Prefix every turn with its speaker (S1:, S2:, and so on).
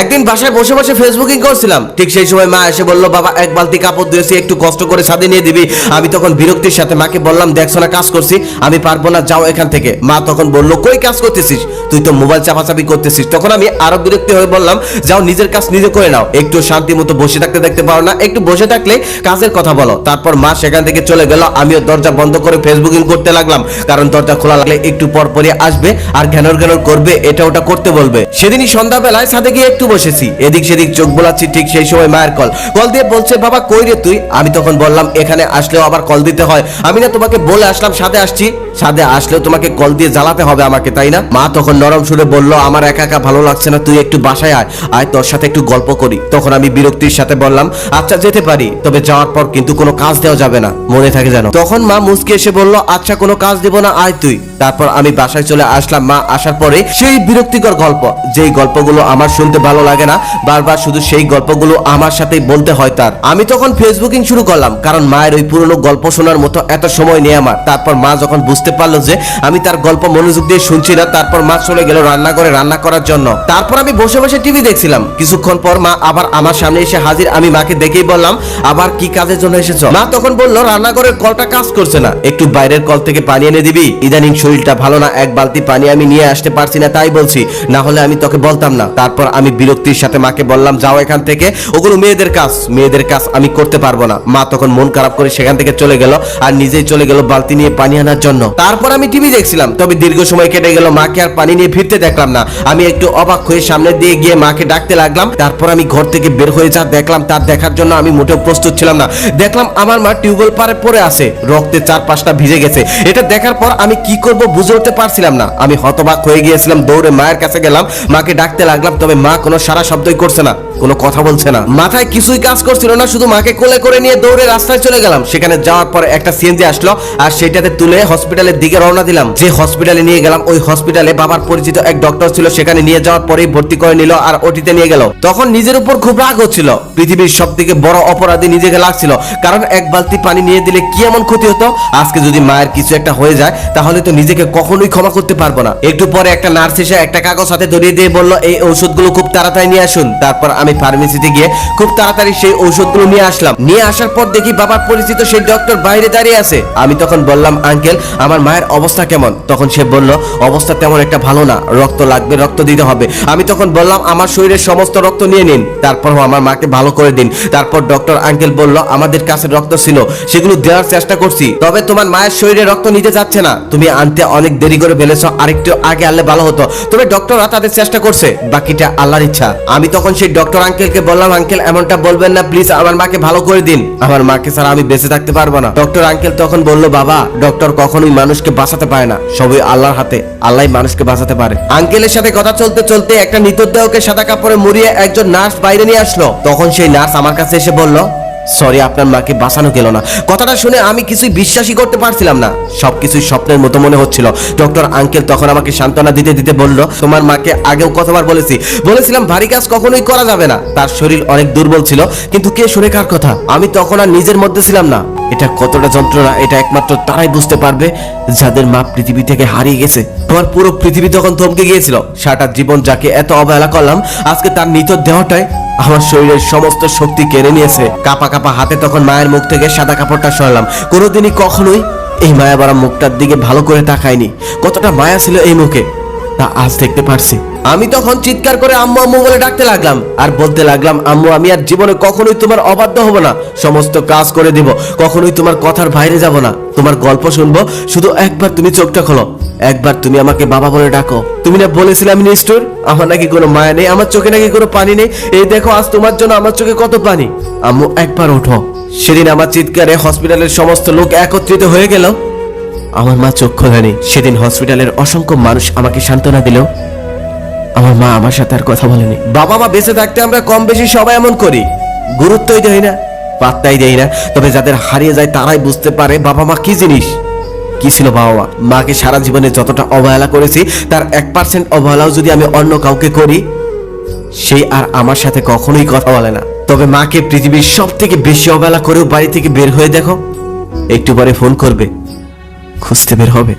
S1: একদিন বাসায় বসে বসে ফেসবুকিং করছিলাম, ঠিক সেই সময় মা এসে বলল, বাবা এক বালতি কাপড় ধুয়েছি, একটু কষ্ট করে ছাদে নিয়ে দিবি। আমি তখন বিরক্তির সাথে মাকে বললাম, দেখছো না কাজ করছি, আমি পারবো না, যাও এখান থেকে। মা তখন বলল, কই কাজ করতেছিস, তুই তো মোবাইল চাপাচাপি করতেছিস। তখন আমি আরো বিরক্তি হয়ে বললাম, যাও নিজের কাজ নিজে করে নাও, একটু শান্তি মতো বসে থাকতে দেখতে পারো না, একটু বসে থাকলে কাজের কথা বলো। তারপর মা সেখান থেকে চলে গেল, আমিও দরজা বন্ধ করে ফেসবুকিং করতে লাগলাম, কারণ দরজা খোলা লাগলে একটু পর পরই আসবে আর ঘ্যানর ঘ্যানর করবে, এটা ওটা করতে বলবে। সেদিনই সন্ধ্যাবেলায় ছাদে গিয়ে একটু বসেছি, এদিক সেদিক চোখ বোলাচ্ছি, ঠিক সেই সময় মায়ের কল দিয়ে বলছে, বাবা কই রে তুই। আমি তখন বললাম, এখানে আসলেও আবার কল দিতে হয়, আমি না তোমাকে বলে আসলাম সাথে আসছি, সাথে আসলেও তোমাকে কল দিয়ে জ্বালাতে হবে আমাকে, তাই না? মা তখন নরম সুরে বলল, আমার একা একা ভালো লাগছে না, তুই একটু বাসায় আয়, আয় তোর সাথে একটু গল্প করি। তখন আমি বিরক্তির সাথে বললাম, আচ্ছা যেতে পারি, তবে যাওয়ার পর কিন্তু কোনো কাজ দেওয়া যাবে না, মনে থাকে জানো। তখন মা মুচকি এসে বলল, আচ্ছা কোনো কাজ দেব না, আয় তুই। তারপর আমি বাসায় চলে আসলাম। মা আসার পরে সেই বিরক্তিকর গল্প, যেই গল্পগুলো আমার শুনতে ভালো লাগে না, বারবার শুধু সেই গল্পগুলো আমার সাথেই বলতে হয় তার। আমি তখন ফেসবুকিং শুরু করলাম, কারণ মায়ের ওই পুরনো গল্প শোনার মতো এত সময় নেই আমার। তারপর মা যখন বুঝতে পারলো যে আমি তার গল্প মনোযোগ দিয়ে শুনছি না, তারপর মা চলে গেল রান্নাঘরে রান্না করার জন্য। তারপর আমি বসে বসে টিভি দেখছিলাম। কিছুক্ষণ পর মা আবার আমার সামনে এসে হাজির। আমি মাকে দেখেই বললাম, আবার কি কাজের জন্য এসেছো? মা তখন বলল, রান্নাঘরের কলটা কাজ করছে না, একটু বাইরের কল থেকে পানি এনে দিবি, ইদানিং শরীরটা ভালো না, এক বালতি পানি আমি নিয়ে আসতে পারছি না, তাই বলছি, না হলে আমি তোকে বলতাম না। তারপর আমি বিরক্তির সাথে মাকে বললাম, যাও এখান থেকে, ওগুলো মেয়েদের কাজ আমি করতে পারবো না। মা তখন মন খারাপ করে সেখান থেকে চলে গেল আর নিজেই চলে গেল বালতি নিয়ে পানি আনার জন্য। তারপর আমি টিভি দেখছিলাম, তবে দীর্ঘ সময় কেটে গেল, মাকে আর পানি নিয়ে ফিরতে দেখলাম না। আমি একটু অবাক হয়ে সামনে দিয়ে গিয়ে মাকে ডাকতে লাগলাম। তারপর আমি ঘর থেকে বের হয়ে যা দেখলাম, তার দেখার জন্য আমি মোটেও প্রস্তুত ছিলাম না। দেখলাম আমার মা টিউবওয়েল পারে পড়ে আছে, রক্তে 4-5টা ভিজে গেছে। এটা দেখার পর আমি কি করব বুঝে উঠতে পারছিলাম না। আমি হতবাক হয়ে গিয়েছিলাম, দৌড়ে মায়ের কাছে গেলাম, মাকে ডাকতে লাগলাম, তবে মা কোনো সারা শব্দই করছে না, কোনো কথা বলছে না, মাথায় কিছুই কাজ করছিল না। শুধু মাকে কোলে করে নিয়ে দৌড়ে রাস্তায় চলে গেলাম। সেখানে যাওয়ার পর একটা সিএনজি আসলো আর সেটাতে তুলে হসপিটালের দিকে রওনা দিলাম। যে হসপিটালে নিয়ে গেলাম, ওই হসপিটালে বাবার পরিচিত এক ডক্টর ছিল। সেখানে নিয়ে যাওয়ার পরেই ভর্তি করে নিল আর ওটিতে নিয়ে গেল। তখন নিজের উপর খুব রাগ হচ্ছিল, পৃথিবীর সবথেকে বড় অপরাধী নিজেকে লাগছিল, কারণ এক বালতি পানি নিয়ে দিলে কি এমন ক্ষতি হতো? আজকে যদি মায়ের কিছু একটা হয়ে যায়, তাহলে তো নিজেকে কখনোই ক্ষমা করতে পারবো না। একটু পরে একটা নার্স এসে একটা কাগজ হাতে ধরিয়ে দিয়ে বলল, এই ঔষধগুলো খুব তাড়াতাড়ি নিয়ে আসুন। তারপর আমি ফার্মেসিতে গিয়ে খুব তাড়াতাড়ি সেই ঔষধগুলো নিয়ে আসলাম। নিয়ে আসার পর দেখি বাবার পরিচিত সেই ডক্টর বাইরে দাঁড়িয়ে আছে। আমি তখন বললাম, আঙ্কেল আমার মায়ের অবস্থা কেমন? তখন সে বলল, অবস্থা তেমন একটা ভালো না, রক্ত লাগবে, রক্ত দিতে হবে। আমি তখন বললাম, আমার শরীরের সমস্ত রক্ত নিয়ে নিন, তারপর আমার মাকে ভালো করে দিন। তারপর ডক্টর আঙ্কেল বলল, আমাদের কাছে রক্ত ছিল, সেগুলো দেওয়ার চেষ্টা করছি, তবে তোমার মায়ের শরীরে রক্ত নিতে যাচ্ছে না, তুমি আনতে অনেক দেরি করে ফেলেছো, আরেকটু আগে আনলে ভালো হতো। তবে ডক্টররা তাদের চেষ্টা করছে, বাকিটা আল্লাহর ইচ্ছা। আমি তখন সেই ডক্টর আঙ্কেলকে বললাম, আঙ্কেল এমনটা বলবেন না, প্লিজ আমার মাকে ভালো করে দিন, আমার মাকে ছাড়া আমি বেঁচে থাকতে পারবো না। ডক্টর আঙ্কেল তখন বলল, বাবা ডক্টর কখনোই মানুষকে বাঁচাতে পারে না, সবই আল্লাহর হাতে, আল্লাহই মানুষকে বাঁচাতে পারে। আঙ্কেলের সাথে কথা চলতে চলতে একটা মৃতদেহকে সাদা কাপড়ে মুড়িয়ে একজন নার্স বাইরে নিয়ে আসলো। তখন সেই নার্স আমার কাছে এসে বলল, সরি আপনার মাকে বাঁচানো গেল না। কথাটা শুনে আমি কিছুই বিশ্বাসই করতে পারছিলাম না, সবকিছুই স্বপ্নের মতো মনে হচ্ছিল। ডক্টর আঙ্কেল তখন আমাকে সান্ত্বনা দিতে দিতে বলল, তোমার মাকে আগেও কতবার বলেছিলাম ভারী কাজ কখনোই করা যাবে না, তার শরীর অনেক দুর্বল ছিল, কিন্তু কে শুনে কার কথা? আমি তখন আর নিজের মধ্যে ছিলাম না। এটা কতটা যন্ত্রণা, এটা একমাত্র তারাই বুঝতে পারবে যাদের মা পৃথিবী থেকে হারিয়ে গেছে। আমার পুরো পৃথিবী তখন থমকে গিয়েছিল। সারাটা জীবন যাকে এত অবহেলা করলাম, আজকে তার নিথর দেহটাই আমার শরীরের সমস্ত শক্তি কেড়ে নিয়েছে। কাপা কাপা হাতে তখন মায়ের মুখ থেকে সাদা কাপড়টা সরালাম। কোনোদিনই কখনোই এই মায়া ভরা মুখটার দিকে ভালো করে তাকাইনি। কতটা মায়া ছিল এই মুখে, তা আজ দেখতে পারছি। আমি তখন চিৎকার করে আম্মু আম্মু বলে ডাকতে লাগলাম আর বলতে লাগলাম, আম্মু আমি আর জীবনে কখনোই তোমার অবাধ্য হব না, সমস্ত কাজ করে দিব, কখনোই তোমার কথার বাইরে যাব না, তোমার গল্প শুনবো, শুধু একবার তুমি চোখটা খোলো, একবার তুমি আমাকে বাবা বলে ডাকো। তুমি না বলেছিলে আমি নিষ্ঠুর, আমার নাকি কোনো মায়া নেই, আমার চোখে নাকি কোনো পানি নেই, এই দেখো আজ তোমার জন্য আমার চোখে কত পানি। আম্মু একবার ওঠো। সেদিন আমার চিৎকারে হসপিটালের সমস্ত লোক একত্রিত হয়ে গেল। আমার মা চোখ খোলেনি। সেদিন হসপিটালের অসংখ্য মানুষ আমাকে সান্ত্বনা দিল, আমার মা আমার সাথে আর কথা বলেনি। বাবা মা বেঁচে থাকতে আমরা কম বেশি সবাই এমন করি, গুরুত্বই দেই না, পাত্তাই দেই না। তবে যাদের হারিয়ে যায় তারাই বুঝতে পারে বাবা মা কি জিনিস, কি ছিল বাবা মা। মাকে সারা জীবনে যতটা অবহেলা করেছি, তার 1% অবহেলাও যদি আমি অন্য কাউকে করি, সেই আর আমার সাথে কখনোই কথা বলে না। তবে মাকে পৃথিবীর সব থেকে বেশি অবহেলা করেও বাড়ি থেকে বের হয়ে দেখো, একটু পরে ফোন করবে, খুঁজতে বের হবে।